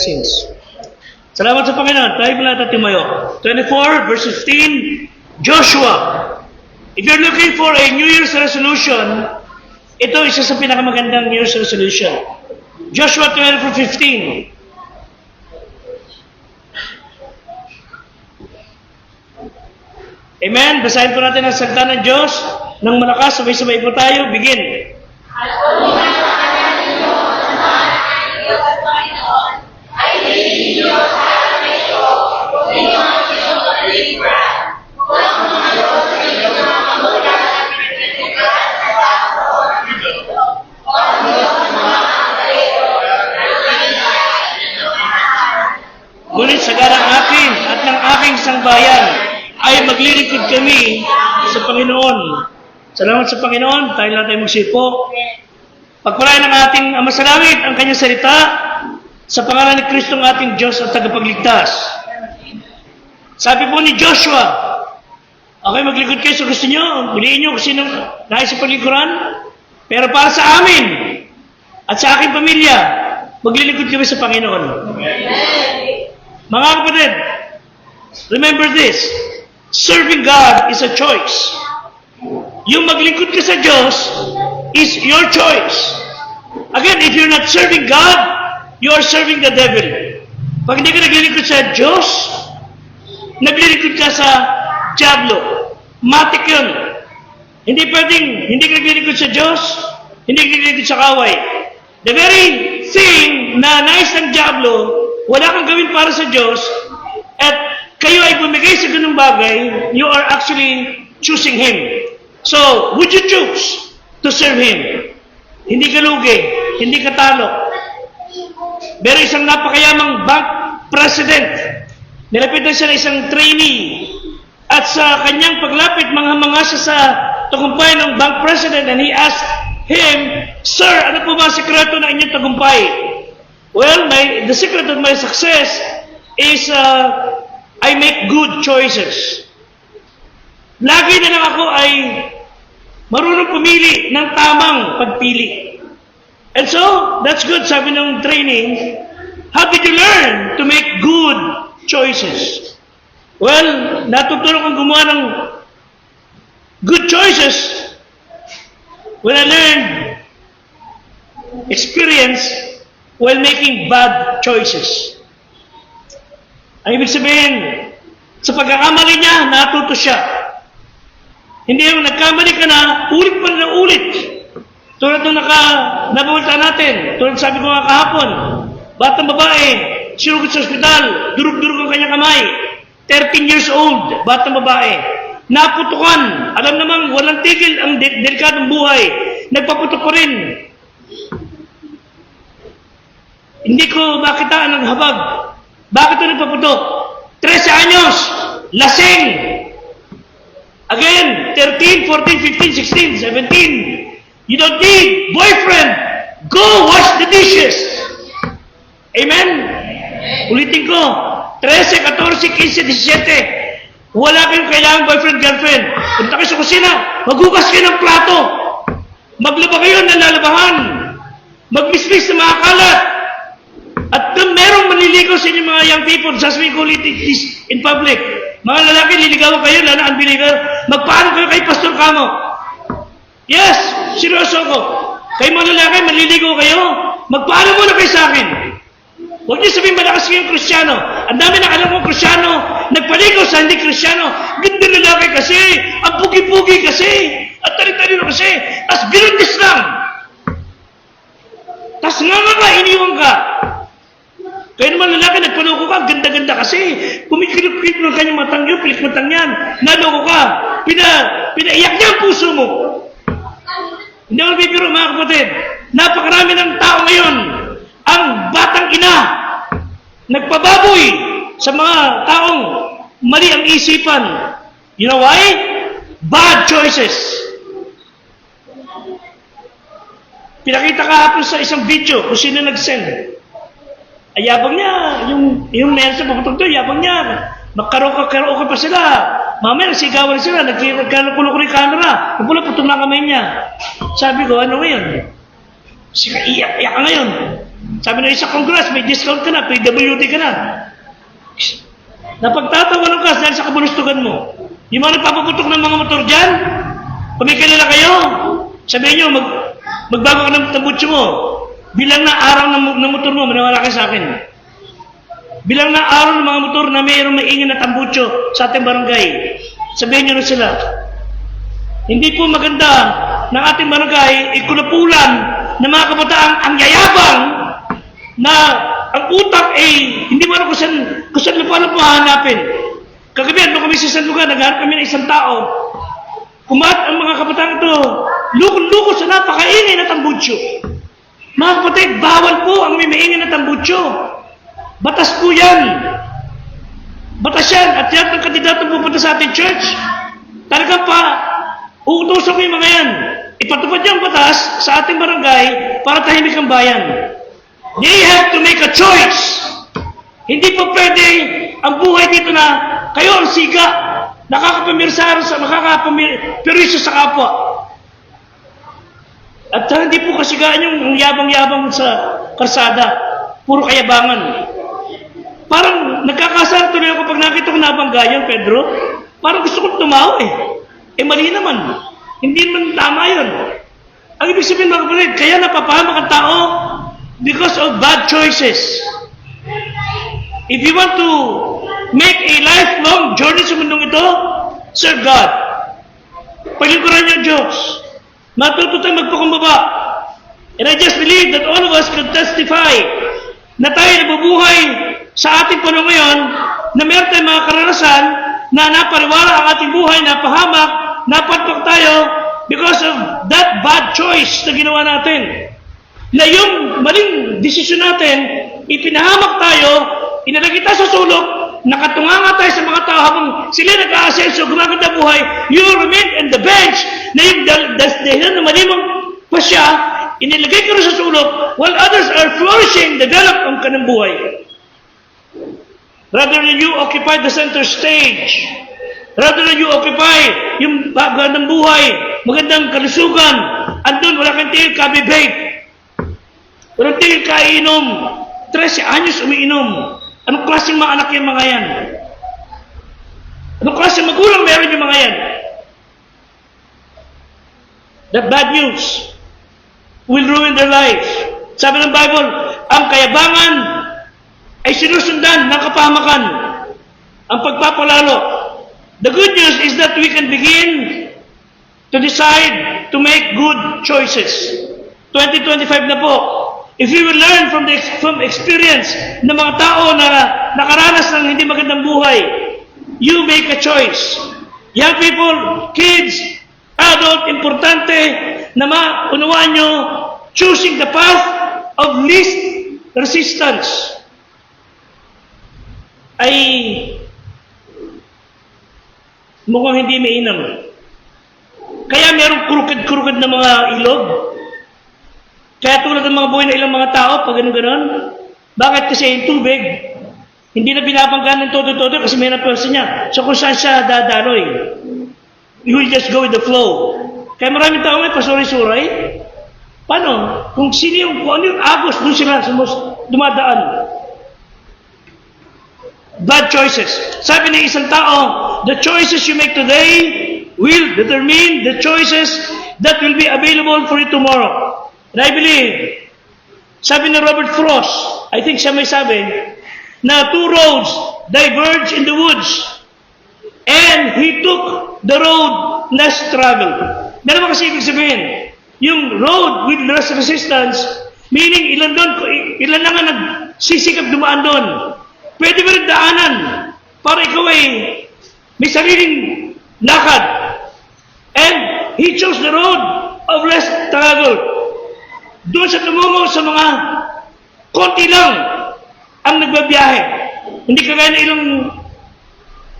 sins. Salamat sa Panginoon. Tayo mula natin tumayo. 24, verse 15, Joshua. If you're looking for a New Year's resolution, ito isa sa pinakamagandang New Year's resolution. Joshua 12:15. Amen? Basahin po natin ang salita ng Diyos. Nang malakas, sabay-sabay po tayo. Begin. Ngunit sa garang akin at ng aking sangbayan ay maglilingkod kami sa Panginoon. Salamat sa Panginoon. Tayo lang tayo magsipo. Pagpalain ng ating Ama sa Langit ang kanyang salita sa pangalan ni Kristo ng ating Diyos at tagapagligtas. Sabi po ni Joshua, okay, maglingkod kayo sa gusto nyo. Piliin nyo kung sino nais sa paglingkuran. Pero para sa amin at sa aking pamilya, maglilingkod kami sa Panginoon. Mga kapatid, remember this. Serving God is a choice. Yung maglingkod ka sa Diyos is your choice. Again, if you're not serving God, you are serving the devil. Pag hindi ka naglilingkod sa Diyos, naglilingkod ka sa diablo. Matik yun. Hindi pwedeng, hindi ka naglilingkod sa Diyos, hindi ka naglilingkod sa kaway. The very thing na nais ng diablo, wala kang gawin para sa Diyos, at kayo ay bumigay sa ganung bagay, you are actually choosing Him. So, would you choose to serve Him? Hindi ka lugi, hindi ka talo. Pero isang napakayamang bank president, nilapitan siya ng isang trainee, at sa kanyang paglapit, mga siya sa tagumpay ng bank president, and he asked him, Sir, ano po ba ang sekreto ng inyong tagumpay? Well, the secret of my success is I make good choices. Lagi na lang ako ay marunong pumili ng tamang pagpili. And so, that's good, sabi ng training. How did you learn to make good choices? Well, natutulong kong gumawa ng good choices when I learned experience while making bad choices. Ang ibig sabihin, sa pagkakamali niya, natuto siya. Hindi yung nagkamali ka na, ulit pa na ulit. Tulad nung nabulta natin, tulad sabi ko nga kahapon, batang babae, sinugod sa ospital, durug-durug ang kanyang kamay, 13 years old, batang babae, naputukan, alam namang walang tigil ang delikadong buhay, nagpaputok pa rin. Hindi ko makitaan ng habag. Bakit ito nagpaputok? 13 anyos, lasing. Again, 13, 14, 15, 16, 17. You don't need boyfriend. Go wash the dishes. Amen? Ulitin ko. 13, 14, 15, 17. Wala kayong kailangan boyfriend, girlfriend. Punta kayo sa kusina. Maghugas kayo ng plato. Maglaba kayo ng lalabahan. Magmismis na mga kalat. At merong manliligaw sa inyo mga young people, just we call it this in public. Mga lalaki, liligawan kayo, lalo na unbeliever. Magpaano kayo kay Pastor Kamo? Yes, seryoso ko. Kayo mga lalaki, manliligaw kayo, magpaano muna kayo sa akin? Huwag niyo sabihin malakas kayong Kristyano. Ang dami na alam kong Kristyano, nagpaligaw sa hindi Kristyano. Ganda lalaki kasi, ang pugi-pugi kasi, at tali-talino kasi, tas binundis lang. Tas nga, iniwan ka. Kaya naman lalaki, nagpaloko ka, ganda-ganda kasi. Kumikilip-kilip ng kanyang matang yun, pilik matang yan. Naloko ka. Pinaiyak niya ang puso mo. Hindi ako nabibiro, mga kapatid. Napakarami ng tao ngayon. Ang batang ina, nagpababoy sa mga taong mali ang isipan. You know why? Bad choices. Pinakita kahapon sa isang video kung sino nag-send. Ay, yabang niya, yung meron sa papatog doon, yabang niya, magkaraoke pa sila, mamaya nagsigawan sila, nagkalukulo ko rin camera, napula putong na kamay niya. Sabi ko, ano ngayon? Iyak ka ngayon. Sabi na sa Congress, may discount ka na, PWD ka na. Napagtatawanan ka dahil sa kabulustugan mo. Yung mga nagpapaputok ng mga motor dyan, kumikilala kayo, sabihin nyo, magbago ka ng tambutso mo. Bilang na araw ng motor mo, maniwala kayo sa akin. Bilang na araw ng mga motor na mayroong maingin na tambutso sa ating barangay, sabihin nyo na sila. Hindi po maganda ng ating barangay, ikulapulan ng mga kabataang ang yayabang na ang utak ay hindi mo alam kung saan lupa hahanapin. Kagabi, ano kami sa isang lugar, naghanap kami ng isang tao. Kumaat ang mga kabataan ito, lukon-lukon sa napakaingay na tambutso. Mga kapatid, bawal po ang may maingay na tambutso. Batas po yan. Batas yan. At yan ang kandidato pupunta sa ating church. Talagang uutusan ko yung mga yan. Ipatupad yung batas sa ating barangay para tahimik ang bayan. They have to make a choice. Hindi po pwede ang buhay dito na kayo ang siga, nakakapamirisyo sa kapwa. At hindi po kasigaan yung yabang-yabang sa karsada. Puro kayabangan. Parang nagkakasar tuloy ako pag nakita ko nabangga yan, Pedro. Parang gusto kong tumawa eh. Eh mali naman. Hindi naman tama yun. Ang ibig sabihin mga kapatid, kaya napapahamak ang tao because of bad choices. If you want to make a lifelong journey sa mundong ito, serve God. Paglingkuran niyo ang Diyos. Matuto tayong magpakumbaba. And I just believe that all of us can testify na tayo nabubuhay sa ating panahon ngayon na meron tayong mga karanasan na napariwara ang ating buhay, napahamak, napatok tayo because of that bad choice na ginawa natin. Na yung maling desisyon natin, ipinahamak tayo, inalagay tayo sa sulok, nakatunganga tayo sa mga tao habang sila nag-aasenso, gumaganda buhay, you remain in the bench na yung dahilan na malimang pa siya, inilagay ka rin sa sulok while others are flourishing, develop ang kanang buhay. Rather than you occupy the center stage, rather than you occupy yung magandang buhay, magandang kalusugan, andun wala kang tingin kabibig, walang tingin kainom, 13 anyos umiinom. Anong klaseng mga anak yan mga yan? Anong klaseng magulang meron yung mga yan? That bad news will ruin their life. Sabi ng Bible, ang kayabangan ay sinusundan ng kapahamakan. Ang pagpapalalo. The good news is that we can begin to decide to make good choices. 2025 na po. If we will learn from experience ng mga tao na nakaranas ng hindi magandang buhay, you make a choice. Young people, kids, adult, importante na maunawaan nyo, choosing the path of least resistance ay mukhang hindi mainam. Kaya merong crooked na mga ilog. Kaya tulad ng mga buhay na ilang mga tao, pag gano'n-gano'n, bakit kasi yung tubig, hindi na binabanggaan ng todo-todo kasi may napwersa niya. So kung saan siya dadaloy, you will just go with the flow. Kaya maraming tao may pasuray-suray. Paano? Kung ano yung agos, doon sila dumadaan. Bad choices. Sabi ng isang tao, the choices you make today will determine the choices that will be available for you tomorrow. And I believe, sabi ni Robert Frost, I think siya may sabi, na 2 roads diverge in the woods and he took the road less traveled. Meron ba kasi ibig sabihin? Yung road with less resistance, meaning ilan lang ang nagsisikap dumaan doon. Pwede mo rin daanan para ikaw ay may sariling lakad. And he chose the road of less traveled. Doon sa tumungo sa mga konti lang ang nagbabiyahe. Hindi kagaya na ilang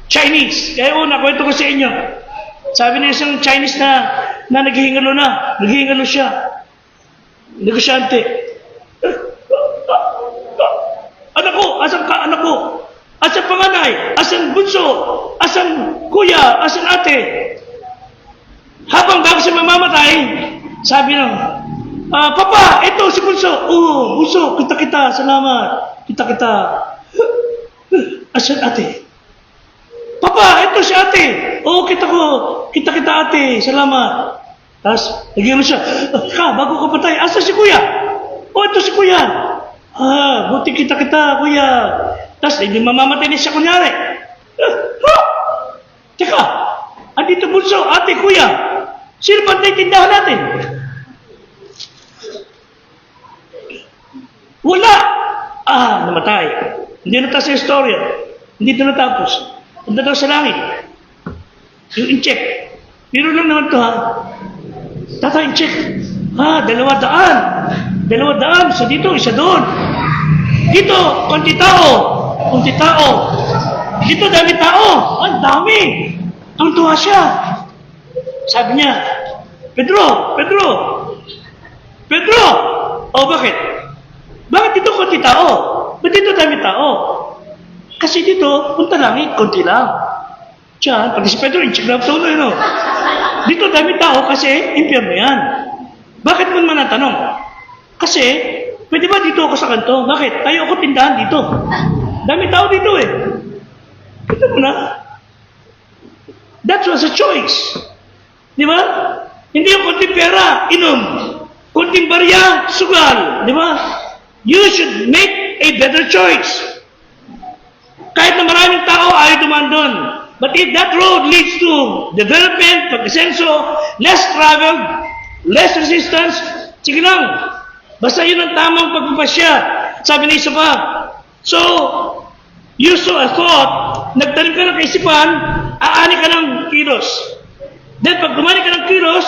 Chinese. Kaya kwento ko sa inyo. Sabi niya isang Chinese na naghihingalo siya. Negosyante. Anak ko, asan ka anak ko? Asan panganay? Asan bunso? Asan kuya? Asan ate? Habang bago siya mamamatay, sabi nang, Papa, ito si Bunso. Oh, Bunso, kita-kita, salamat. Kita-kita. Asan ate? Papa, ito si ate. Oh, kita ko. Kita-kita ate, salamat. Tapos, nagyan siya. Bago ka patay, asa si kuya? Oh, ito si kuya. Buti kita-kita, kuya. Tapos, hindi mamamatay na siya kunyari. Teka, andito Bunso, ate, kuya. Sino ba tayo tindahan natin? Wala! Namatay. Hindi na tayo sa istorya. Hindi na natapos. Punta daw sa langit. Yung in-check. Pero lang naman ito, ha? Tata, in-check. 200. 200. So dito, isa doon. Dito, konti tao. Konti tao. Dito, dami tao. Ang dami. Ang tuwa siya. Sabi niya, Pedro! Bakit? Bakit dito konti tao? Ba't dito dami tao? Kasi dito, punta langit, konti lang. Diyan, pag si Pedro, in-check lang ito, no? Dito dami tao kasi impyerno yan. Bakit mo naman natanong? Kasi, pwede ba dito ako sa kanto? Bakit? Tayo ako tindahan dito. Dami tao dito eh. Kita mo na. That was a choice. Di ba? Hindi yung konting pera, inom. Konting barya, sugal. Di ba? You should make a better choice. Kahit na maraming tao, ayaw dumaan doon. But if that road leads to development, pag-asenso, less travel, less resistance, sige lang. Basta yun ang tamang pagpapasya. Sabi ni isa pa. So, you saw a thought, nagtanim ka ng kaisipan, aani ka ng kilos. Then, pag dumani ka ng kilos,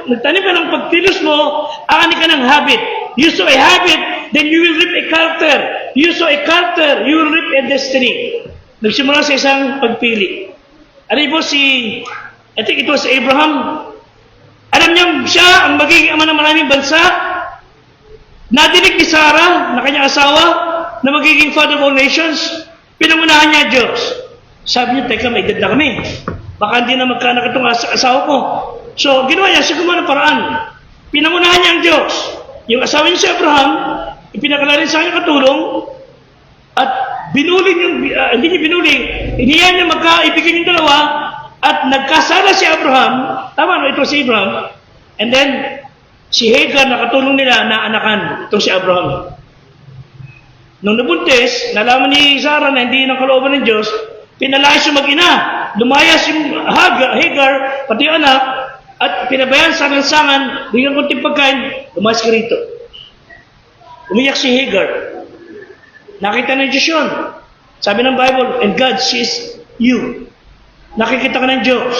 nagtanim ka ng pagkilos mo, aani ka ng habit. You saw a habit, then you will reap a character. You saw a character, you will reap a destiny. Nagsimula sa isang pagpili. Ano po I think it was Abraham. Alam niya siya ang magiging ama ng maraming bansa. Nadinig ni Sarah, na kanyang asawa, na magiging father of all nations. Pinangunahan niya Diyos. Sabi niya, teka, may ganda kami. Baka hindi na magkaanak itong asawa ko. So, ginawa niya, siguro ng paraan. Pinangunahan niya ang Diyos. Yung asawa niya si Abraham, ipinakala rin sa kanyang katulong, at binuli hindi niya binuli, iniyan niya magkaibigin yung dalawa, at nagkasala si Abraham, tama no, ito si Abraham, and then, si Hagar na katulong nila na anakan, itong si Abraham. Nung nabuntis, nalaman ni Sarah na hindi ng kalooban ng Diyos, pinalayas yung mag-ina, lumayas yung Hagar, pati yung anak, at pinabayan sangan-sangan, bigyan konting pagkain, lumayas ka rito. Umiyak si Hagar. Nakita ng Diyos yun. Sabi ng Bible, and God sees you. Nakikita ka ng Diyos,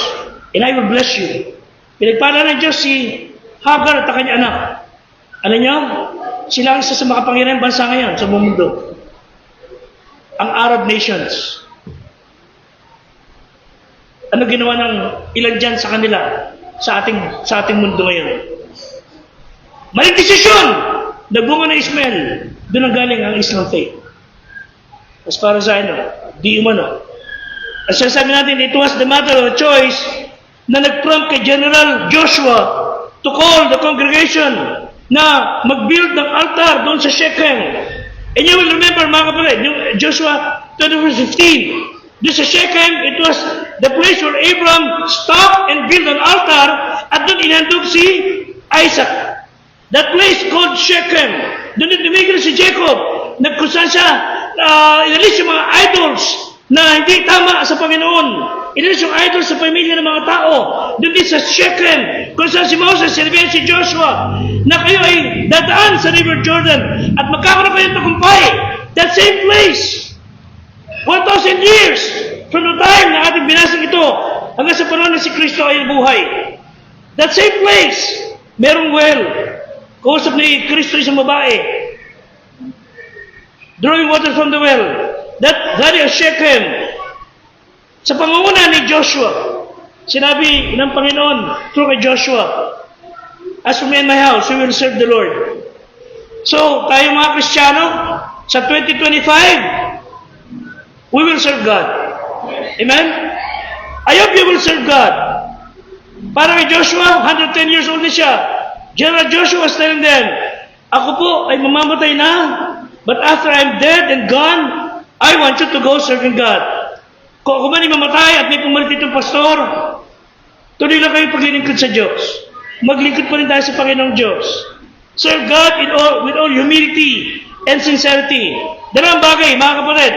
and I will bless you. Pinagpala ng Diyos si Hagar at kanyang anak. Ano niyo? Sila ang isa sa makapangyarihang bansa ngayon sa buong mundo. Ang Arab nations. Ano ginawa ng ilan dyan sa kanila sa ating mundo ngayon? Maling desisyon! Nagbunga ng Ismael. Doon ang galing ang Islam faith. As para sa di umano. As sabi natin, it was the matter of a choice na nag-prompt kay General Joshua to call the congregation na mag-build ng altar doon sa Shechem. And you will remember, mga kapatid, yung Joshua 20:15, doon sa Shechem, it was the place where Abraham stopped and built an altar at doon inhandog si Isaac. That place called Shechem. Doon tumigil si Jacob, nagkusan siya, inalis yung mga idols na hindi tama sa Panginoon. Inalis yung idols sa pamilya ng mga tao. Doon din sa Shechem, kung saan si Moses, sinabihan si Joshua, na kayo ay dadaan sa River Jordan at magkakaroon kayo ng tagumpay. That same place. 1,000 years from the time na ating binasag ito hanggang sa panahon na si Kristo ay buhay. That same place, merong well. Kausap ni Kristo isang babae, drawing water from the well. That is Shechem. Sa pangunguna ni Joshua, sinabi ng Panginoon through kay Joshua, as for me and my house, we will serve the Lord. So, tayo mga Kristiyano, sa 2025, we will serve God. Amen? I hope you will serve God. Para kay Joshua, 110 years old na siya. General Joshua was telling them, ako po ay mamamatay na, but after I'm dead and gone, I want you to go serving God. Kung ako man ay mamatay at may pumalit itong pastor, tuloy lang kayo paglilingkod sa Diyos. Maglingkod pa rin tayo sa Panginoong Diyos. Serve God with all humility and sincerity. Dalawang bagay, mga kapatid,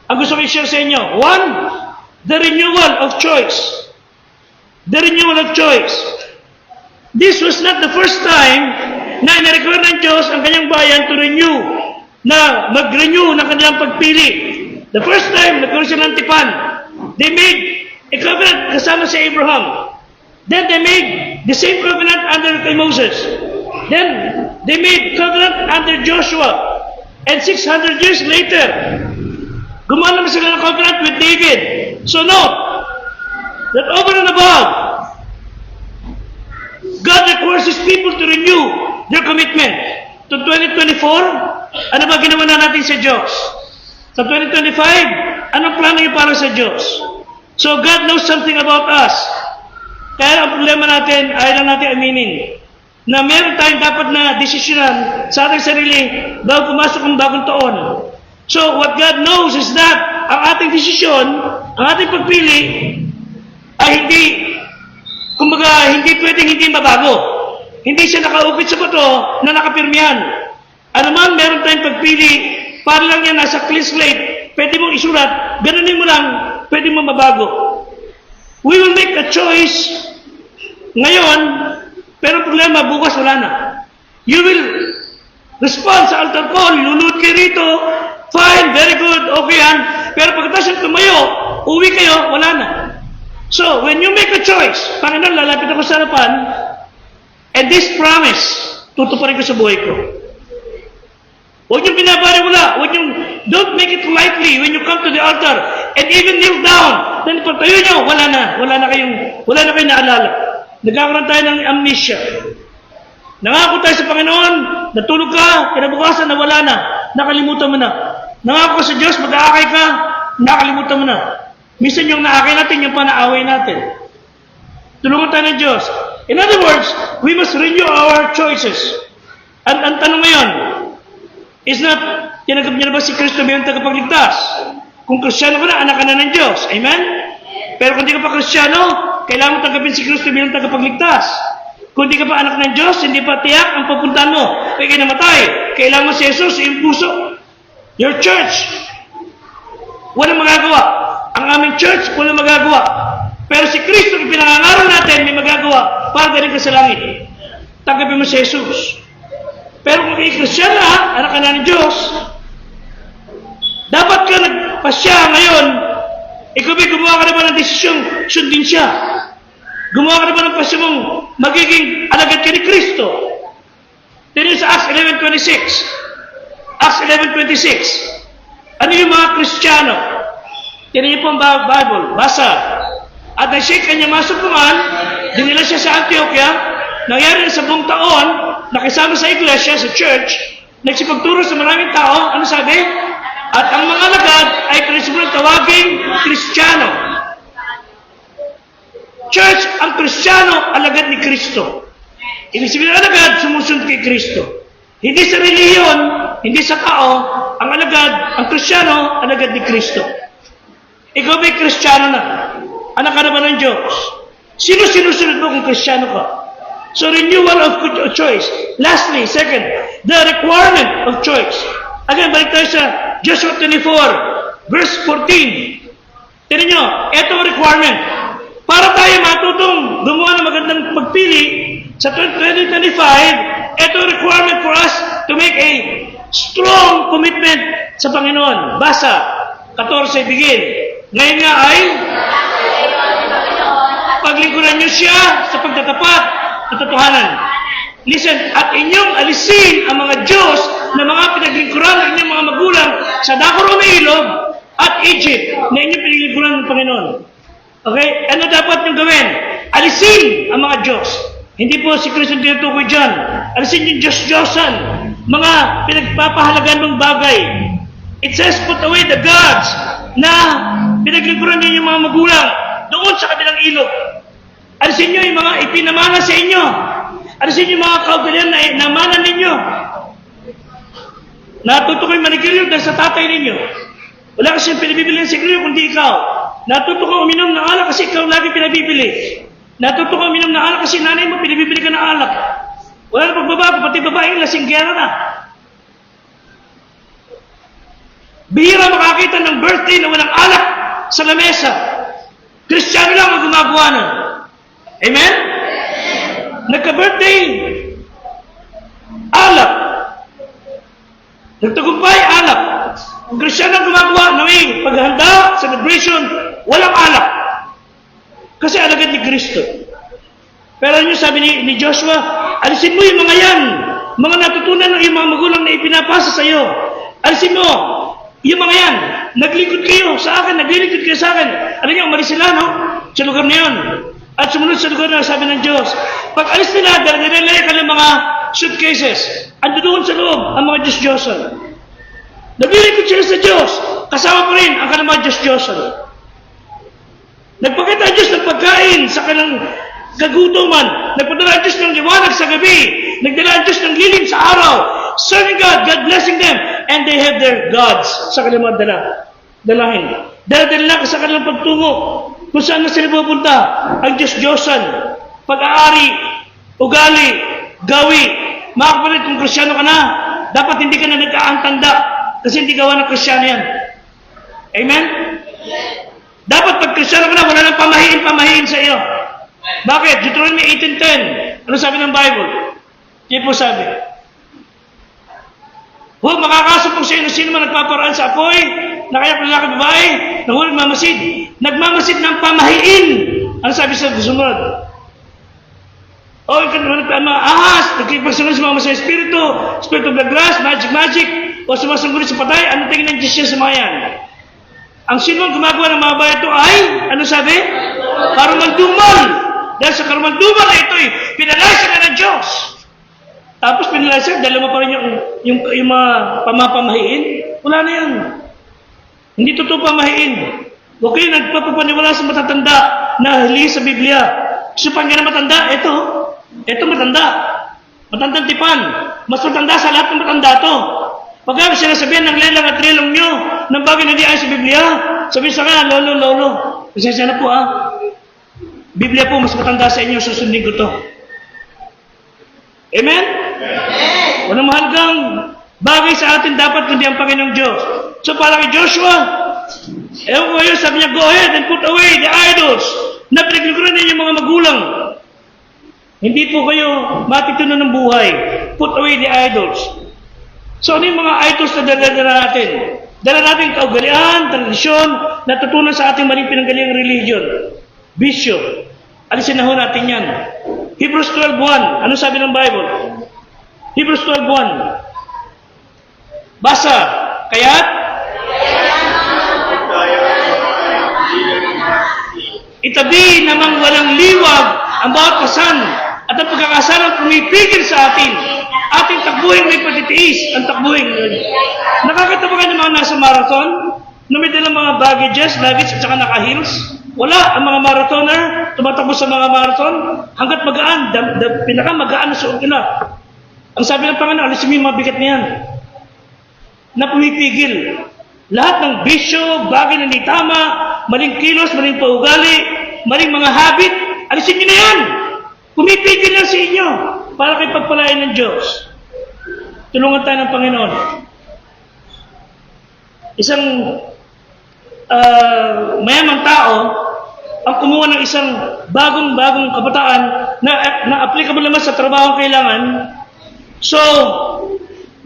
ang gusto ko i-share sa inyo. One, the renewal of choice. The renewal of choice. This was not the first time na inarecommend ng Diyos ang kanyang bayan to renew, na mag-renew ng kanilang pagpili. The first time, nagkaroon sila ng tipan. They made a covenant kasama si Abraham. Then they made the same covenant under kay Moses. Then they made covenant under Joshua. And 600 years later, gumawa naman sila ng covenant with David. So note that over and above, God requires His people to renew their commitment. To 2024, ano ba ginawa na natin sa Diyos? Sa 2025, anong plano niyo para sa Diyos? So God knows something about us. Kaya ang problema natin, ayaw lang natin aminin, na meron tayong dapat na desisyonan sa ating sarili bago pumasok ang bagong taon. So what God knows is that ang ating desisyon, ang ating pagpili, ay hindi, kumbaga, hindi pwedeng hindi mabago. Hindi siya nakaupit sa bato na nakapirmihan. Ano man, meron tayong pagpili, para lang yan nasa clean slate, pwede mong isulat, ganunin mo lang, pwede mo mabago. We will make a choice ngayon, pero problema, bukas wala na. You will respond sa altar call, lulud kayo rito, fine, very good, okay yan, pero pagkatapos yung tumayo, uwi kayo, wala na. So, when you make a choice, Panginoon, lalapit ako sa harapan, and this promise, tutuparin ko sa buhay ko. Huwag niyong binabariwala. Huwag niyong, don't make it lightly when you come to the altar and even kneel down. Then pagtayo niyo, wala na kayong naalala. Nagkakaroon tayo ng amnesia. Nangako tayo sa Panginoon, natulog ka, kinabukasan na wala na, nakalimutan mo na. Nangako ka sa Diyos, mag-aakay ka, nakalimutan mo na. Minsan yung naakay natin, yung panaaway natin. Tulungan tayo ng Diyos. In other words, we must renew our choices. Ang tanong ngayon is not, tinanggap niyo na ba si Kristo bilang tagapagligtas? Kung Kristiyano ka na, anak ka na ng Diyos. Amen? Pero kung di ka pa Kristiyano, kailangan mo tanggapin si Kristo bilang tagapagligtas. Kung di ka pa anak ng Diyos, hindi pa tiyak ang papuntahan mo. Kaya ka namatay. Kailangan mo si Jesus sa iyong puso. Your church, walang magagawa. Ang aming church, walang magagawa. Pero si Kristo, ipinangangaral natin, may magagawa para galing ka sa langit. Tanggapin mo si Jesus. Pero kung i-Christian na, anak ka na ng Diyos, dapat ka nagpasya ngayon, ikaw ba gumawa ka na ba ng desisyong sundin siya? Gumawa ka na ba ng pasya mong magiging alagad ka ni Kristo? Tignan sa Acts 11:26. Acts 11:26. Ano yung mga Kristiyano? Tignan niyo po ang Bible. Basa. At nag-shake kanya masupungan, dinila siya sa Antioquia, nangyari na sa buong taon, nakisama sa iglesia, sa church, nagsipagturo sa maraming tao, ano sabi? At ang mga alagad ay kanisunod tawaging Kristiyano. Church, ang Kristiyano, alagad ni Kristo. Ibig sabihin ng alagad, sumusunod kay Kristo. Hindi sa reliyon, hindi sa tao, ang alagad, ang Kristiyano, alagad ni Kristo. Ikaw ba'y Kristiyano na? Anak ka na ba ng Diyos? Sino sinusunod mo kung Kristiyano ka? So, renewal of choice. Lastly, second, the requirement of choice. Again, balik tayo sa Joshua 24, verse 14. Tignan nyo, ito ang requirement. Para tayo matutong gumawa ng magandang pagpili sa 2025, ito ang requirement for us to make a strong commitment sa Panginoon. Basa, 14, begin. Ngayon nga ay paglingkuran niyo siya sa pagtatapat at katotohanan. Listen, at inyong alisin ang mga Diyos na mga pinaglingkuran ng inyong mga magulang sa Dakor o Ilog at Egypt na inyong pinaglingkuran ng Panginoon. Okay? Ano dapat niyong gawin? Alisin ang mga Diyos. Hindi po si Kristo tinutukoy dyan. Alisin yung Diyos-Diyosan, mga pinagpapahalagan mong bagay. It says, put away the gods na pinaglingkuran niyo yung mga magulang doon sa kabilang ilog. Alisin nyo yung mga ipinamana sa inyo. Alisin yung mga kaugalian na namanan ninyo. Natuto kayo manikilyo dahil sa tatay ninyo. Wala kasi pinabibili ng sigarilyo kundi ikaw. Natuto ka uminom ng alak kasi ikaw lagi pinabibili. Natuto ka uminom ng alak kasi nanay mo pinabibili ka ng alak. Wala na pagbabago, pati babaeng lasinggera na. Bihira makakita ng birthday na walang alak sa lamesa. Kristiyano lang ang gumagawa na. Amen? Nagka-birthday, alak. Nagtagumpay, alak. Ang Kristiyano ang gumagawa na may paghahanda, celebration, walang alak. Kasi alagad ni Kristo. Pero ano sabi ni Joshua, alisin mo yung mga yan, mga natutunan ng iyong mga magulang na ipinapasa sa iyo. Alisin mo, yung mga yan, naglingkod kayo sa akin, naglilingkod kayo sa akin. Alam niyo, umalis sila, no? Sa lugar na yun. At sumunod sa lugar na sabi ng Diyos, pag alis nila, dala ka ng mga suitcases. Ando doon sa loob, ang mga Diyos-Diyosan. Naglilingkod sila sa Diyos, kasama pa rin ang kanilang mga Diyos-Diyosan. Nagpakita ang Diyos ng pagkain sa kanilang kagutuman. Nagpadala ang Diyos ng liwanag sa gabi. Nagdala ang Diyos ng lilim sa araw. Serving God, God blessing them. And they have their gods sa kanilang mga dalahin. Dala-dala lang sa kanilang pagtungo. Kung saan na sila pupunta. Ang Diyos-Diyosan, pag-aari, ugali, gawi. Mga kapatid, kung Kristyano ka na, dapat hindi ka na nagkaantanda. Kasi hindi gawa ng Kristyano yan. Amen? Dapat pag Kristyano ka na, wala nang pamahiin sa iyo. Bakit? Deuteronomy 18:10. Ano sabi ng Bible? Hindi po sabi. Huwag makakasupong sa iyo na sino man nagpaparaan sa apoy, na kaya lalaki babae, na huwag nagmamasid. Nagmamasid ng pamahiin. Ano sabi sa sumunod? O, ikaw naman ahas, nagkipagsunod sa mga masayang espiritu, spirit of the grass, magic, o sumasanggulit sa patay, ano tingin ng Diyos niya sa mga yan? Ang sino ang gumagawa ng mga bayan ito ay, ano sabi? Karumaldumal. Dahil sa karumaldumal na ito'y pinalasa na ng Diyos. Tapos pinalasa, dala mo pa rin yung mga pamapamahiin. Wala na yan. Hindi totoo pamahiin. Huwag kayo nagpapapaniwala sa matatanda na hili sa Biblia. Gusto pa nga na matanda, ito matanda. Matandang tipan. Mas matanda sa lahat ng matanda to. Pag sinasabihan ng lelang at relong nyo ng bagay na di ay sa Biblia, sabihin sa kanya, lolo. Pasensya na po Biblia po, mas matanda sa inyo, susundin ko to. Amen? Walang mahalagang bagay sa atin dapat kundi ang Panginoong Diyos. So para kay Joshua, ewan ko kayo, sabi niya, go ahead and put away the idols na pinagliguran ninyo mga magulang. Hindi po kayo matitunan ng buhay. Put away the idols. So ano yung mga idols na dala natin? Dala natin kaugalian, tradisyon, natutunan sa ating maling pinanggalingang religion. Bisyo. Alisin na ho natin yan. Hebrews 12:1. Ano sabi ng Bible? Hebrews 12:1. Basa. Kaya't? Itabi namang walang liwag ang bawat kasan at ang pagkakasalang pumipigil sa atin. Ating takbuhin may patitiis ang takbuhin. Nakakatawa kayo ng mga nasa marathon na may dalang mga baggages at saka naka-heels. Wala. Ang mga marathoner, tumatakbo sa mga marathon, hanggat magaan, pinaka-magaan na suot nila. Ang sabi ng Panginoon, alisin mo yung mga bigat na yan. Na pumipigil. Lahat ng bisyo, bagay na hindi tama, maling kilos, maling paugali, maling mga habit, alisin nyo na yan. Pumipigil lang sa inyo para kayo pagpalain ng Diyos. Tulungan tayo ng Panginoon. Isang mayamang tao ang kumuha ng isang bagong kabataan na applicable naman sa trabaho kailangan. So,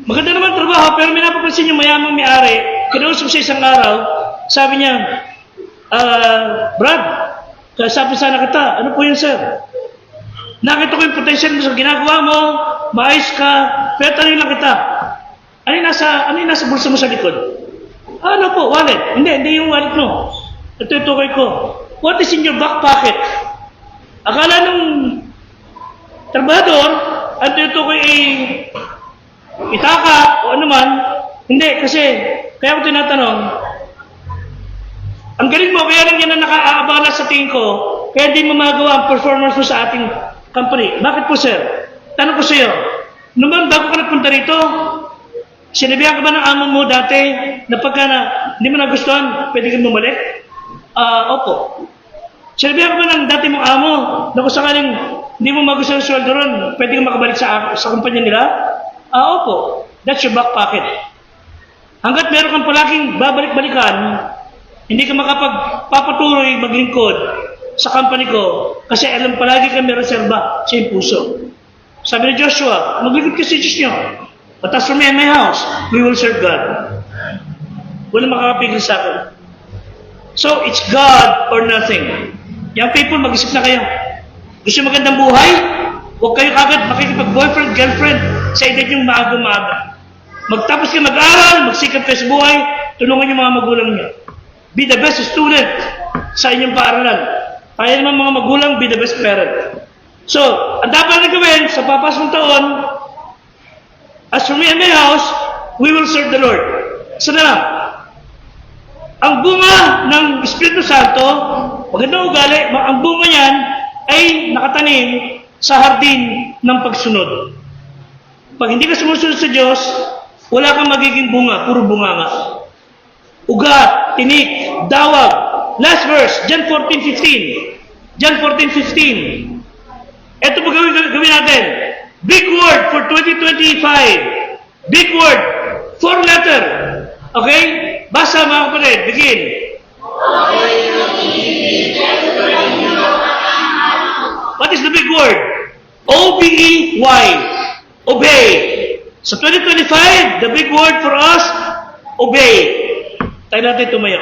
maganda naman trabaho, pero may napapansin yung mayamang may-ari, kinausap sa isang araw, sabi niya, Brad, kasabi sana kita. Ano po yun, sir? Nakita ko yung potential mo sa ginagawa mo, maayos ka, pero tanong lang kita. Ano yung nasa bulsa mo sa likod? Ano po, wallet? Hindi yung wallet mo. Ito yung tukoy ko. What is in your back pocket? Akala nung trabador, ang tutukoy ay itaka o ano man. Hindi, kasi, kaya ko tinatanong, ang galing mo, kaya lang yan na nakaabala sa tingin ko, kaya di mo magawa ang performance mo sa ating company. Bakit po, sir? tanong ko sa'yo, naman bago ka nagpunta rito, sinabihan ka ba ng amo mo dati na pagka na hindi mo nagustuhan, pwede kang bumalik? Opo. Sinabihan ka ba ng dati mong amo na kung sakaling hindi mo magustuhan ang sweldo ron, pwede kang makabalik sa kumpanya nila? Opo. That's your back pocket. Hanggat meron kang palaging babalik-balikan, hindi ka makapagpapatuloy maglingkod sa company ko kasi alam palagi kang meron serba sa iyong puso. Sabi ni Joshua, maglingkod ka sa Diyos niyo. But as for me and my house, we will serve God. Walang makakapigil sa akin. So, it's God or nothing. Young people, mag-isip na kayo. Gusto magandang buhay? Huwag kayo kagad makikipag-boyfriend, girlfriend sa edad yung maaga-maaga. Magtapos kayo mag-aral, magsikap kayo sa buhay, tulungan yung mga magulang niyo. Be the best student sa inyong paaralan. Kaya naman mga magulang, be the best parent. So, ang dapat na gawin sa papasong taon, as for me and my house, we will serve the Lord. Isa na lang. Ang bunga ng Espiritu Santo, magandang ugali, ang bunga niyan ay nakatanim sa hardin ng pagsunod. Pag hindi ka sumusunod sa Diyos, wala kang magiging bunga, puro bunganga. Ugat, tinik, dawag. Last verse, John 14:15. John 14:15. Ito po gawin natin. Big word for 2025. Big word. 4 letter. Okay? Basa mga kapatid. Begin. What is the big word? O-B-E-Y. Obey. So 2025, the big word for us, obey. Tayo natin tumayo.